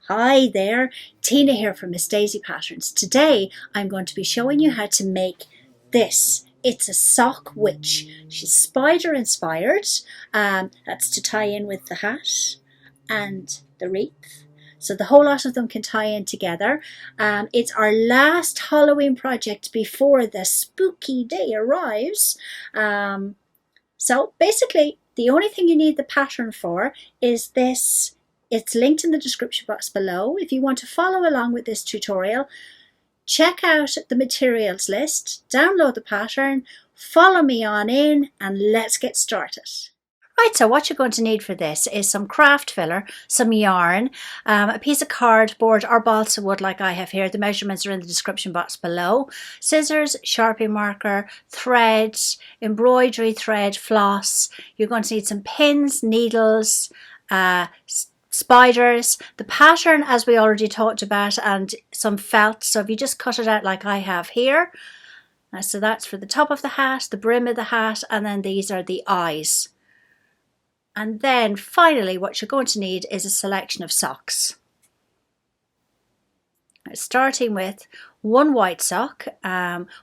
Hi there, Tina here from Miss Daisy Patterns. Today I'm going to be showing you how to make this. It's a sock witch. She's spider inspired. That's to tie in with the hat and the wreath. So the whole lot of them can tie in together. It's our last Halloween project before the spooky day arrives. So basically the only thing you need the pattern for is this. It's linked in the description box below. If you want to follow along with this tutorial, check out the materials list, download the pattern, follow me on in, and let's get started. Right, so what you're going to need for this is some craft filler, some yarn, a piece of cardboard or balsa wood like I have here. The measurements are in the description box below. Scissors, Sharpie marker, thread, embroidery thread, floss. You're going to need some pins, needles, spiders, the pattern as we already talked about, and some felt. So if you just cut it out like I have here, so that's for the top of the hat, the brim of the hat, and then these are the eyes. And then finally what you're going to need is a selection of socks. Starting with one white sock,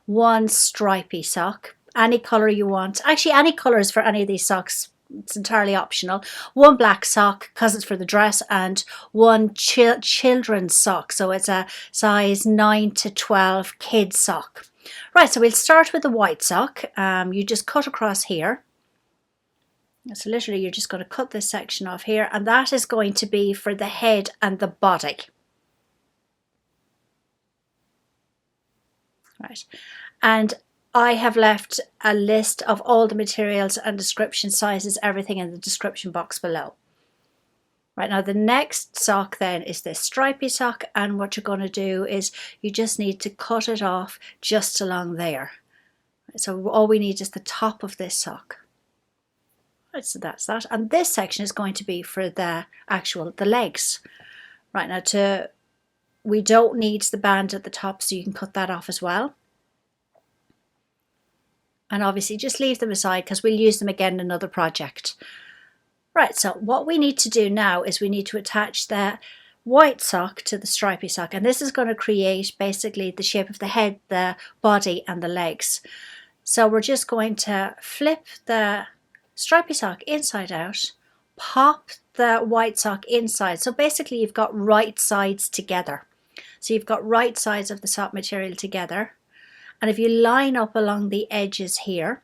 one stripy sock, any colour you want. Actually, any colours for any of these socks. It's entirely optional. One black sock because it's for the dress, and one children's sock. So it's a size 9 to 12 kids sock. Right, so we'll start with the white sock. You just cut across here. So literally you're just going to cut this section off here, and that is going to be for the head and the body. Right, and I have left a list of all the materials and description sizes, everything in the description box below. Right, now the next sock then is this stripy sock, and what you're going to do is you just need to cut it off just along there. So all we need is the top of this sock. Right, so that's that, and this section is going to be for the legs. Right, now we don't need the band at the top, so you can cut that off as well. And obviously just leave them aside because we'll use them again in another project. Right, so what we need to do now is we need to attach the white sock to the stripy sock, and this is going to create basically the shape of the head, the body and the legs. So we're just going to flip the stripy sock inside out, pop the white sock inside. So basically you've got right sides together. So you've got right sides of the sock material together. And if you line up along the edges here,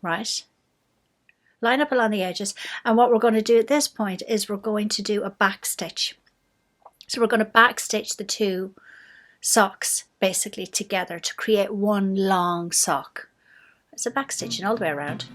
right, line up along the edges, and what we're going to do at this point is we're going to do a back stitch. So we're going to back stitch the two socks basically together to create one long sock. It's a back stitching all the way around.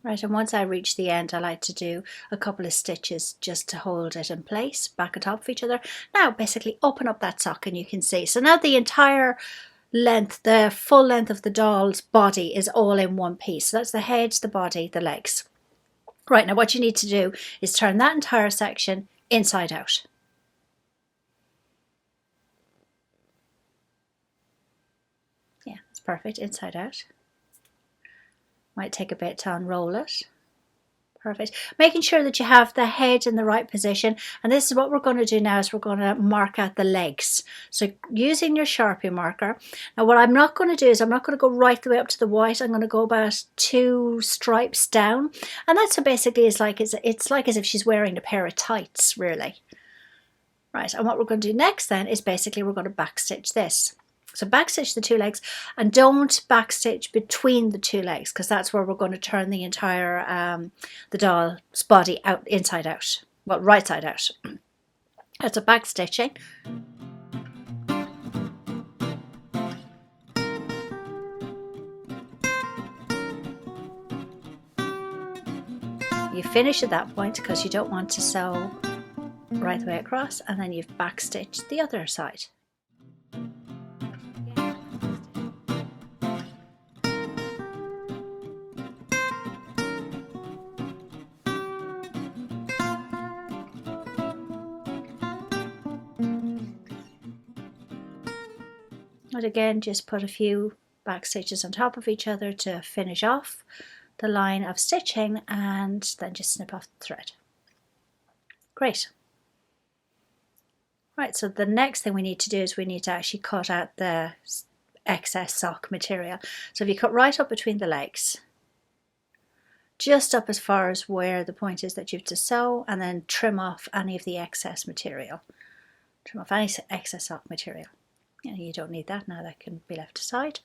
Right, and once I reach the end, I like to do a couple of stitches just to hold it in place, back on top of each other. Now basically open up that sock and you can see. So now the entire length, the full length of the doll's body is all in one piece. So that's the head, the body, the legs. Right, now what you need to do is turn that entire section inside out. Yeah, it's perfect, inside out. Might take a bit to unroll it. Perfect. Making sure that you have the head in the right position. And this is what we're going to do now, is we're going to mark out the legs. So using your Sharpie marker. Now what I'm not going to do is I'm not going to go right the way up to the white. I'm going to go about 2 stripes down. And that's so basically it's like as if she's wearing a pair of tights, really. Right, and what we're going to do next then is basically we're going to backstitch this. So backstitch the two legs, and don't backstitch between the two legs because that's where we're going to turn the entire the doll's body out, inside out, well, right side out. That's a backstitching. You finish at that point because you don't want to sew right the way across, and then you've backstitched the other side. And again, just put a few back stitches on top of each other to finish off the line of stitching, and then just snip off the thread. Great. Right, so the next thing we need to do is we need to actually cut out the excess sock material. So if you cut right up between the legs, just up as far as where the point is that you have to sew, and then trim off any of the excess material. Trim off any excess sock material. You don't need that now, that can be left aside.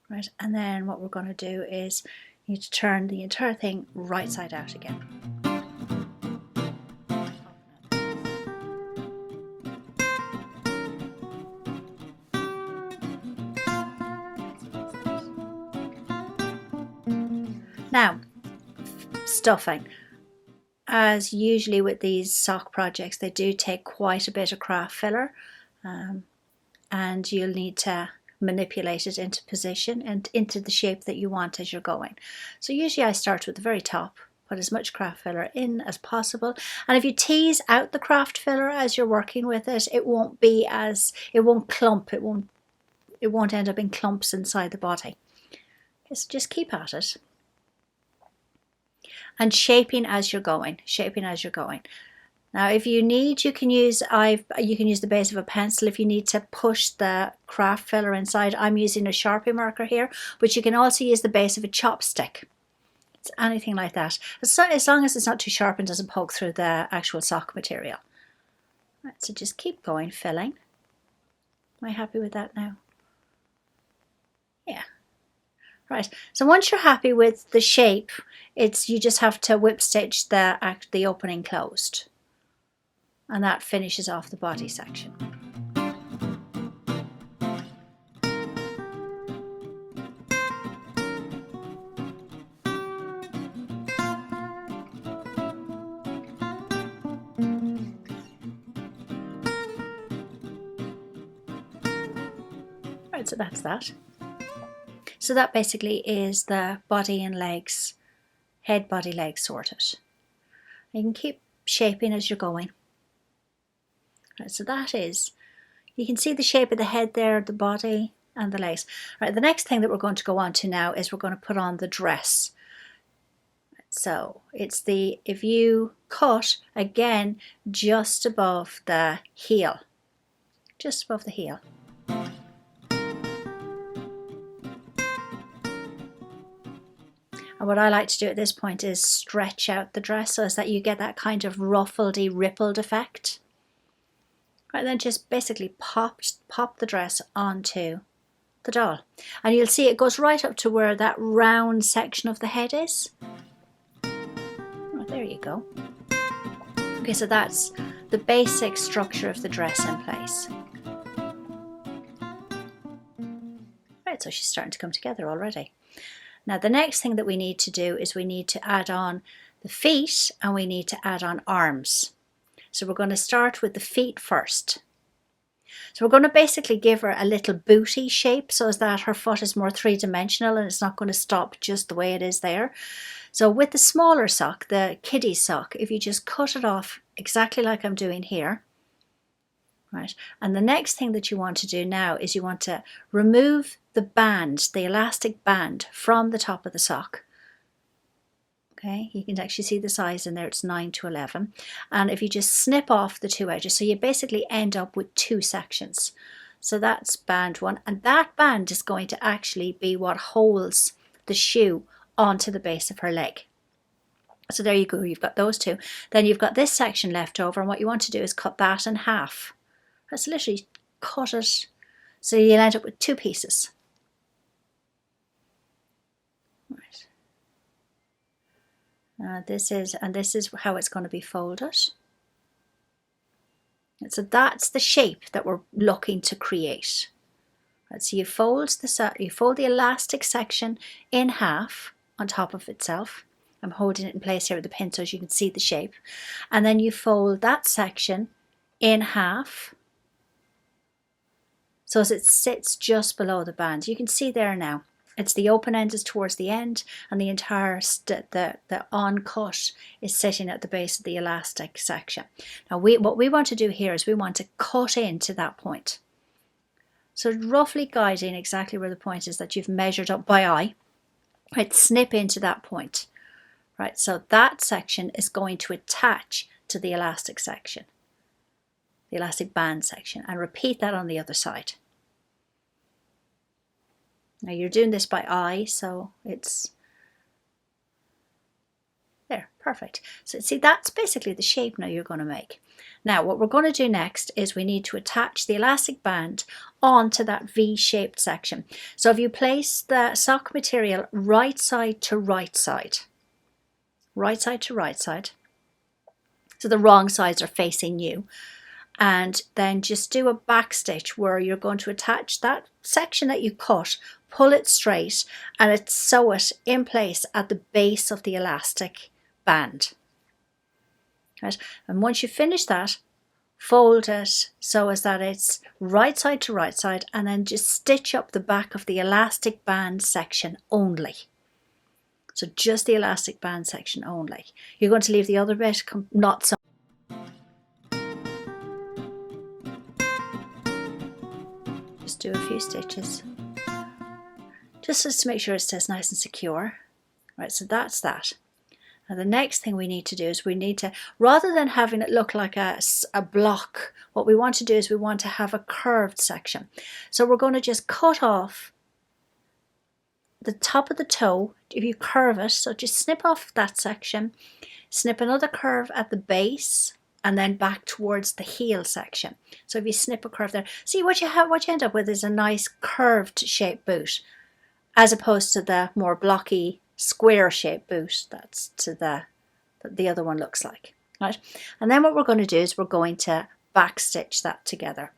Right, and then what we're going to do is you need to turn the entire thing right side out again. Now, stuffing. As usually with these sock projects, they do take quite a bit of craft filler, and you'll need to manipulate it into position and into the shape that you want as you're going. So usually I start with the very top, put as much craft filler in as possible, and if you tease out the craft filler as you're working with it, it won't clump, it won't end up in clumps inside the body. Okay, so just keep at it. And shaping as you're going, Now, if you need, you can use the base of a pencil if you need to push the craft filler inside. I'm using a Sharpie marker here, but you can also use the base of a chopstick. It's anything like that, as long as it's not too sharp and doesn't poke through the actual sock material. Right, so just keep going, filling. Am I happy with that now? Yeah. Right, so once you're happy with the shape, you just have to whip stitch the opening closed, and that finishes off the body section. Right, so that's that. So that basically is the body and legs, head, body, legs sorted. You can keep shaping as you're going. Right, so that is, you can see the shape of the head there, the body and the legs. Right, the next thing that we're going to go on to now is we're going to put on the dress. So it's if you cut again just above the heel, just above the heel. And what I like to do at this point is stretch out the dress so as that you get that kind of ruffledy, rippled effect. Right, then just basically pop the dress onto the doll. And you'll see it goes right up to where that round section of the head is. Oh, there you go. Okay, so that's the basic structure of the dress in place. Right, so she's starting to come together already. Now the next thing that we need to do is we need to add on the feet and we need to add on arms. So we're going to start with the feet first. So we're going to basically give her a little booty shape so as that her foot is more three-dimensional and it's not going to stop just the way it is there. So with the smaller sock, the kiddie sock, if you just cut it off exactly like I'm doing here, right, and the next thing that you want to do now is you want to remove the band, the elastic band from the top of the sock. Okay, you can actually see the size in there, it's 9 to 11. And if you just snip off the two edges, so you basically end up with two sections. So that's band one, and that band is going to actually be what holds the shoe onto the base of her leg. So there you go, you've got those two. Then you've got this section left over, and what you want to do is cut that in half. Let's literally cut it so you'll end up with two pieces. Right. This is how it's going to be folded. And so that's the shape that we're looking to create. Right, so you fold the elastic section in half on top of itself. I'm holding it in place here with the pin so you can see the shape. And then you fold that section in half so as it sits just below the band. You can see there now. It's the open end is towards the end, and the entire the on-cut is sitting at the base of the elastic section. Now what we want to do here is we want to cut into that point. So roughly guiding exactly where the point is that you've measured up by eye. Right, snip into that point. Right, so that section is going to attach to the elastic section, the elastic band section, and repeat that on the other side. Now you're doing this by eye, so it's there, perfect. So see, that's basically the shape now you're going to make. Now what we're going to do next is we need to attach the elastic band onto that V-shaped section. So if you place the sock material right side to right side, so the wrong sides are facing you, and then just do a back stitch where you're going to attach that section that you cut, pull it straight, and sew it in place at the base of the elastic band. Right? And once you finish that, fold it so as that it's right side to right side, and then just stitch up the back of the elastic band section only. So just the elastic band section only. You're going to leave the other bit not sewn. Just do a few stitches, just to make sure it stays nice and secure. Right, so that's that. Now the next thing we need to do is we need to, rather than having it look like a block, what we want to do is we want to have a curved section. So we're going to just cut off the top of the toe. If you curve it, so just snip off that section, snip another curve at the base, and then back towards the heel section. So if you snip a curve there, see what you end up with is a nice curved shaped boot, as opposed to the more blocky square shaped boot that's to that the other one looks like. Right? And then what we're going to do is we're going to back stitch that together.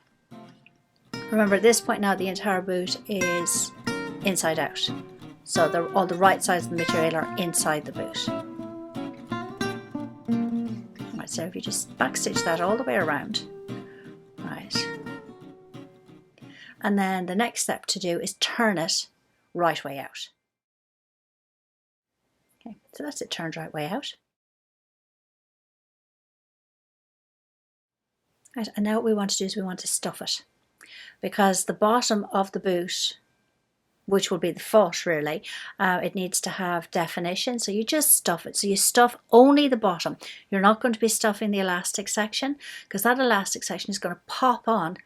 Remember, at this point now the entire boot is inside out, so all the right sides of the material are inside the boot. Right, so if you just back stitch that all the way around, right, and then the next step to do is turn it right way out. Okay, so that's it turned right way out. Right, and now what we want to do is we want to stuff it, because the bottom of the boot, which will be the foot really, it needs to have definition, so you just stuff it. So you stuff only the bottom. You're not going to be stuffing the elastic section, because that elastic section is going to pop on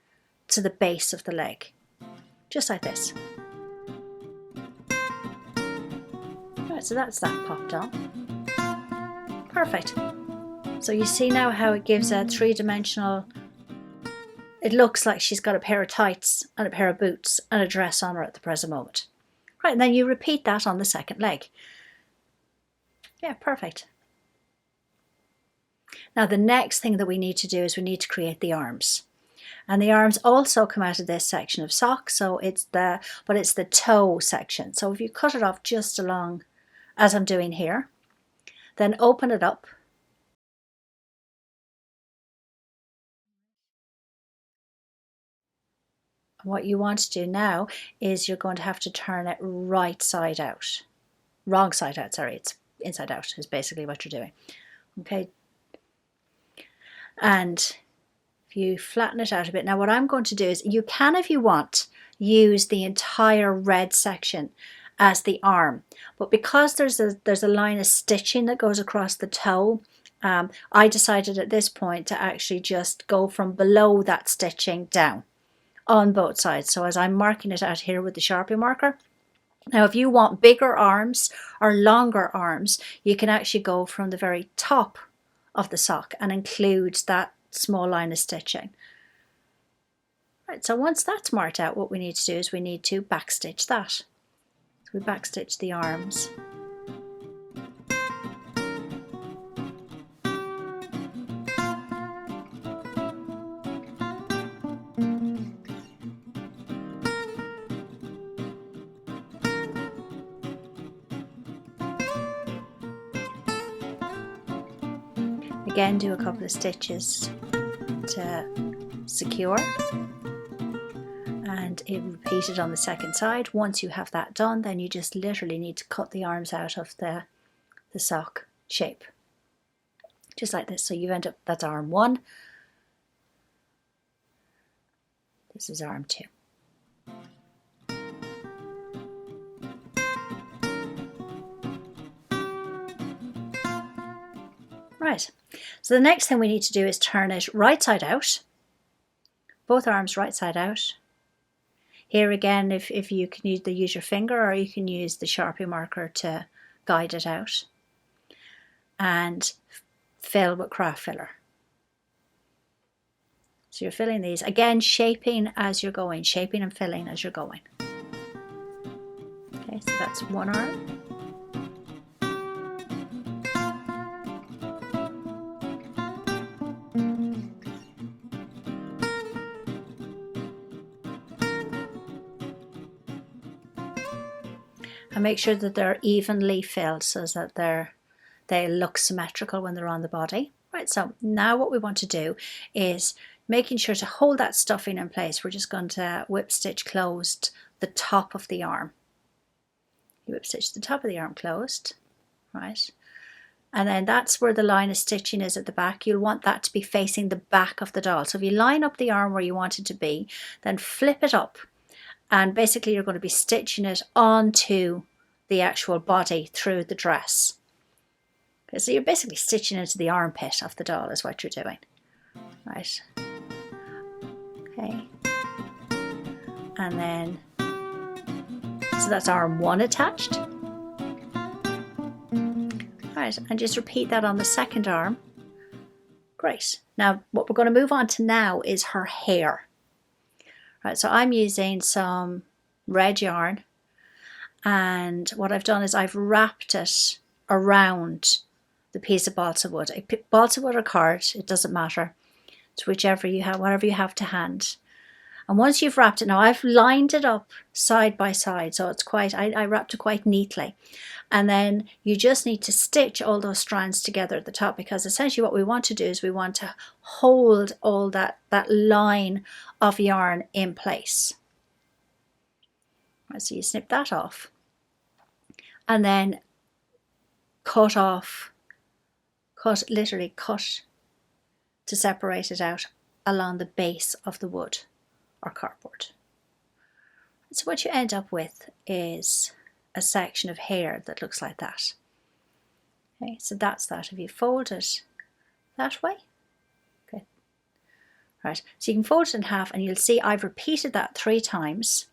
to the base of the leg, just like this. Right, so that's that popped on. Perfect. So you see now how it gives a three-dimensional, it looks like she's got a pair of tights and a pair of boots and a dress on her at the present moment. Right, and then you repeat that on the second leg. Yeah, perfect. Now the next thing that we need to do is we need to create the arms. And the arms also come out of this section of sock, so it's the toe section. So if you cut it off just along, as I'm doing here, then open it up. What you want to do now is you're going to have to turn it right side out. Wrong side out, sorry, it's inside out is basically what you're doing. Okay. And if you flatten it out a bit, now what I'm going to do is, you can, if you want, use the entire red section as the arm, but because there's a line of stitching that goes across the toe, I decided at this point to actually just go from below that stitching down on both sides. So as I'm marking it out here with the Sharpie marker, now if you want bigger arms or longer arms, you can actually go from the very top of the sock and include that small line of stitching. Right, so once that's marked out, what we need to do is we need to backstitch that. So we backstitch the arms. Again, do a couple of stitches to secure, and it repeated on the second side. Once you have that done, then you just literally need to cut the arms out of the sock shape, just like this. So you end up, that's arm one, this is arm two. Right, so the next thing we need to do is turn it right side out. Both arms right side out. Here again, if you can use your finger, or you can use the Sharpie marker to guide it out. And fill with craft filler. So you're filling these, again shaping as you're going, shaping and filling as you're going. Okay, so that's one arm. And make sure that they're evenly filled so that they look symmetrical when they're on the body. Right, so now what we want to do is making sure to hold that stuffing in place. We're just going to whip stitch closed the top of the arm. You whip stitch the top of the arm closed, right? And then that's where the line of stitching is at the back. You'll want that to be facing the back of the doll. So if you line up the arm where you want it to be, then flip it up. And basically you're going to be stitching it onto the actual body through the dress. Okay, so you're basically stitching into the armpit of the doll is what you're doing. Right. Okay. And then, so that's arm one attached. Right, and just repeat that on the second arm. Great. Now what we're going to move on to now is her hair. Right, so I'm using some red yarn, and what I've done is I've wrapped it around the piece of balsa wood. Balsa wood or card, it doesn't matter. It's whichever you have, whatever you have to hand. And once you've wrapped it, now I've lined it up side by side, so it's quite, I wrapped it quite neatly. And then you just need to stitch all those strands together at the top, because essentially what we want to do is we want to hold all that line of yarn in place. Right, so you snip that off and then literally cut to separate it out along the base of the wood or cardboard. So what you end up with is a section of hair that looks like that. Okay, so that's that. If you fold it that way, okay, right, so you can fold it in half, and you'll see I've repeated that 3 times.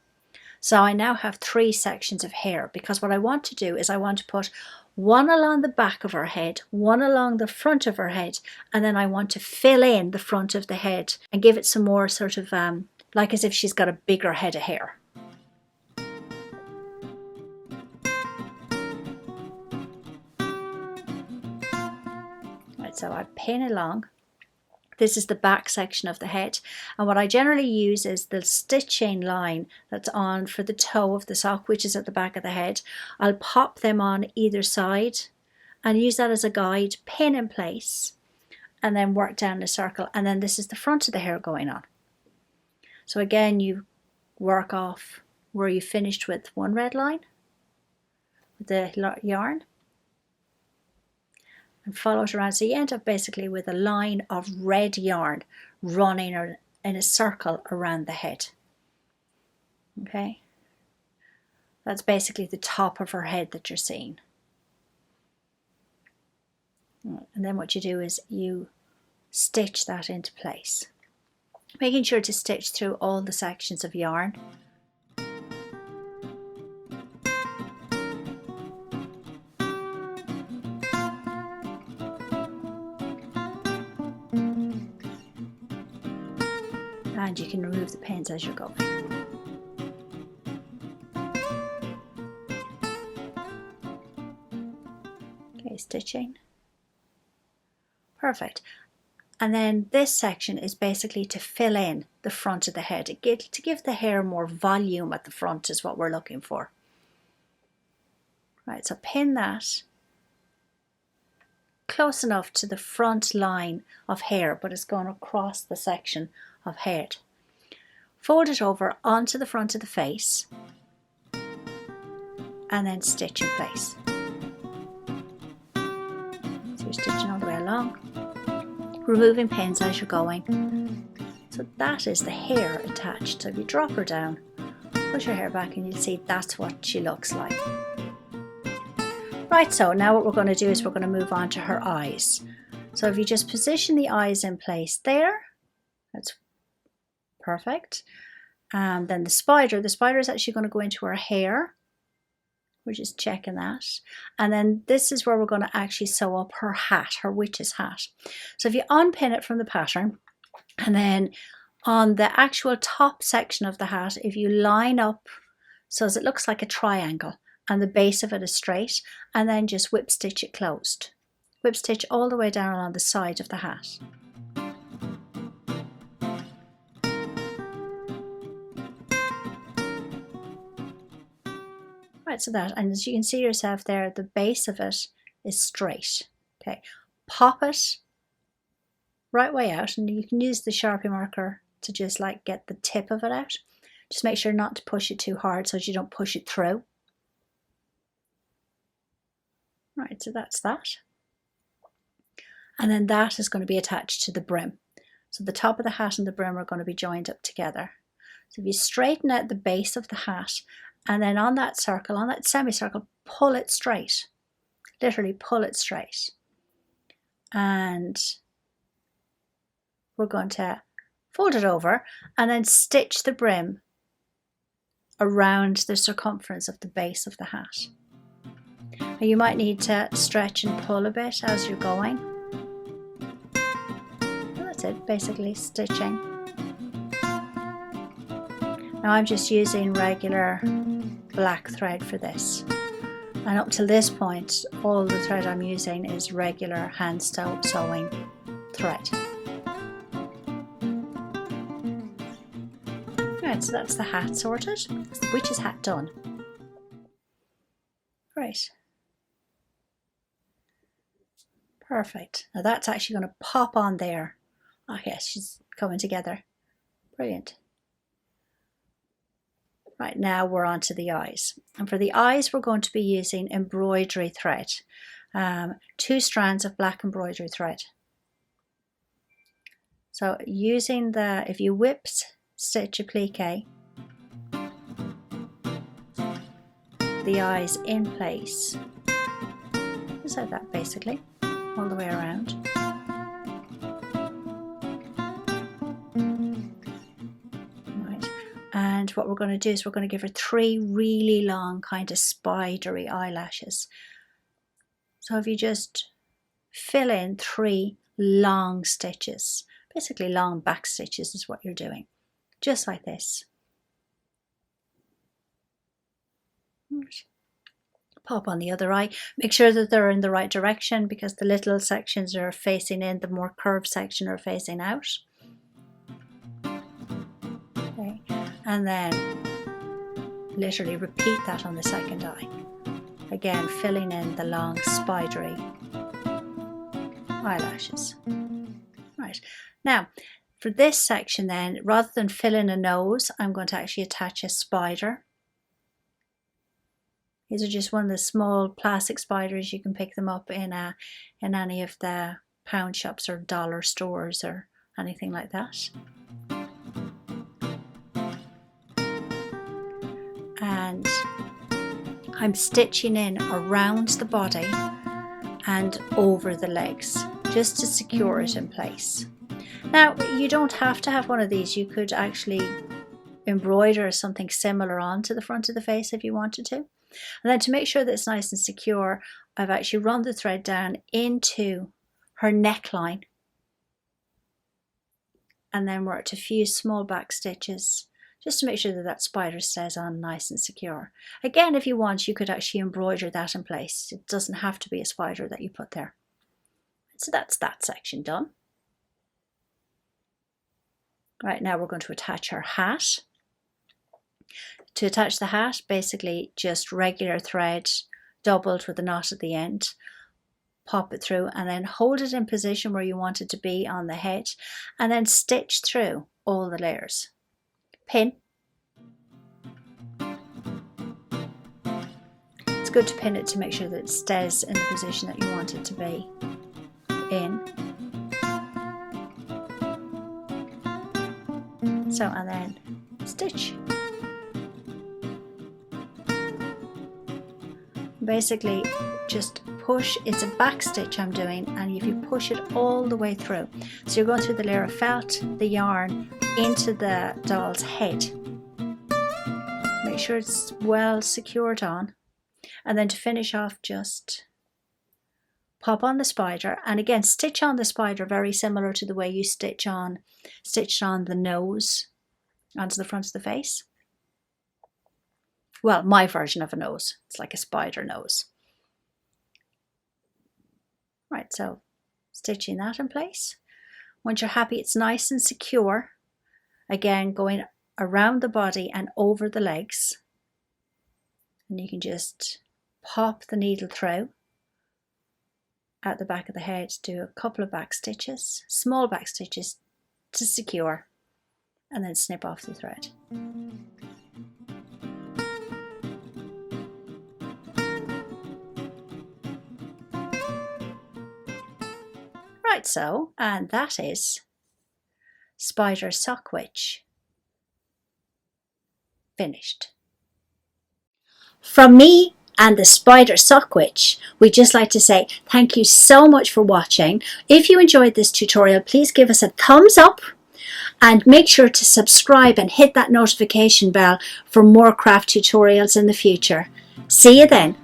So I now have 3 sections of hair, because what I want to do is I want to put one along the back of her head, one along the front of her head, and then I want to fill in the front of the head and give it some more sort of like as if she's got a bigger head of hair. Right, so I pin along. This is the back section of the head, and what I generally use is the stitching line that's on for the toe of the sock, which is at the back of the head. I'll pop them on either side and use that as a guide, pin in place, and then work down a circle, and then this is the front of the hair going on. So again, you work off where you finished with one red line with the yarn, and follow it around. So you end up basically with a line of red yarn running in a circle around the head. Okay, that's basically the top of her head that you're seeing. And then what you do is you stitch that into place, making sure to stitch through all the sections of yarn. And you can remove the pins as you're going. Okay, stitching. Perfect. And then this section is basically to fill in the front of the head. To give the hair more volume at the front is what we're looking for. Right, so pin that close enough to the front line of hair, but it's going across the section of head. Fold it over onto the front of the face and then stitch in place. So you're stitching all the way along, removing pins as you're going. So that is the hair attached. So if you drop her down, push her hair back, and you'll see that's what she looks like. Right, so now what we're going to do is we're going to move on to her eyes. So if you just position the eyes in place there, that's perfect. And then the spider is actually going to go into her hair. We're just checking that. And then this is where we're going to actually sew up her hat, her witch's hat. So if you unpin it from the pattern, and then on the actual top section of the hat, if you line up so as it looks like a triangle and the base of it is straight, and then just whip stitch it closed. Whip stitch all the way down along the side of the hat. Right, so that, and as you can see yourself there, the base of it is straight. Okay, pop it right way out, and you can use the Sharpie marker to just like get the tip of it out. Just make sure not to push it too hard so that you don't push it through. Right, so that's that. And then that is going to be attached to the brim. So the top of the hat and the brim are going to be joined up together. So if you straighten out the base of the hat, and then on that circle, on that semicircle, pull it straight. Literally pull it straight. And we're going to fold it over and then stitch the brim around the circumference of the base of the hat. And you might need to stretch and pull a bit as you're going. And that's it, basically stitching. Now I'm just using regular black thread for this, and up till this point all the thread I'm using is regular hand sewing thread. Right, so that's the hat sorted. It's the witch's hat done. Right, perfect. Now that's actually going to pop on there. Oh yes, she's coming together. Brilliant. Right, now we're on to the eyes. And for the eyes, we're going to be using embroidery thread. 2 strands of black embroidery thread. So using if you whip stitch applique, the eyes in place, just like that basically, all the way around. And what we're going to do is we're going to give her 3 really long kind of spidery eyelashes. So if you just fill in 3 long stitches, basically long back stitches is what you're doing, just like this. Pop on the other eye. Make sure that they're in the right direction because the little sections are facing in, the more curved section are facing out. Okay. And then literally repeat that on the second eye. Again, filling in the long spidery eyelashes. Right, now for this section then, rather than fill in a nose, I'm going to actually attach a spider. These are just one of the small plastic spiders. You can pick them up in any of the pound shops or dollar stores or anything like that. And I'm stitching in around the body and over the legs just to secure it in place. Now you don't have to have one of these. You could actually embroider something similar onto the front of the face if you wanted to. And then to make sure that it's nice and secure, I've actually run the thread down into her neckline and then worked a few small back stitches just to make sure that that spider stays on nice and secure. Again, if you want, you could actually embroider that in place. It doesn't have to be a spider that you put there. So that's that section done. Right, now we're going to attach her hat. To attach the hat, basically just regular thread doubled with a knot at the end. Pop it through and then hold it in position where you want it to be on the head and then stitch through all the layers. Pin. It's good to pin it to make sure that it stays in the position that you want it to be in. So, and then stitch. Basically just push, it's a back stitch I'm doing, and if you push it all the way through, so you're going through the layer of felt, the yarn, into the doll's head. Make sure it's well secured on, and then to finish off, just pop on the spider, and again stitch on the spider very similar to the way you stitched on the nose onto the front of the face. Well, my version of a nose. It's like a spider nose. Right, so stitching that in place. Once you're happy it's nice and secure, again going around the body and over the legs. And you can just pop the needle through at the back of the head, do a couple of back stitches, small back stitches to secure, and then snip off the thread. Right, so, and that is Spider Sockwitch finished. From me and the Spider Sockwitch, we'd just like to say thank you so much for watching. If you enjoyed this tutorial, please give us a thumbs up and make sure to subscribe and hit that notification bell for more craft tutorials in the future. See you then.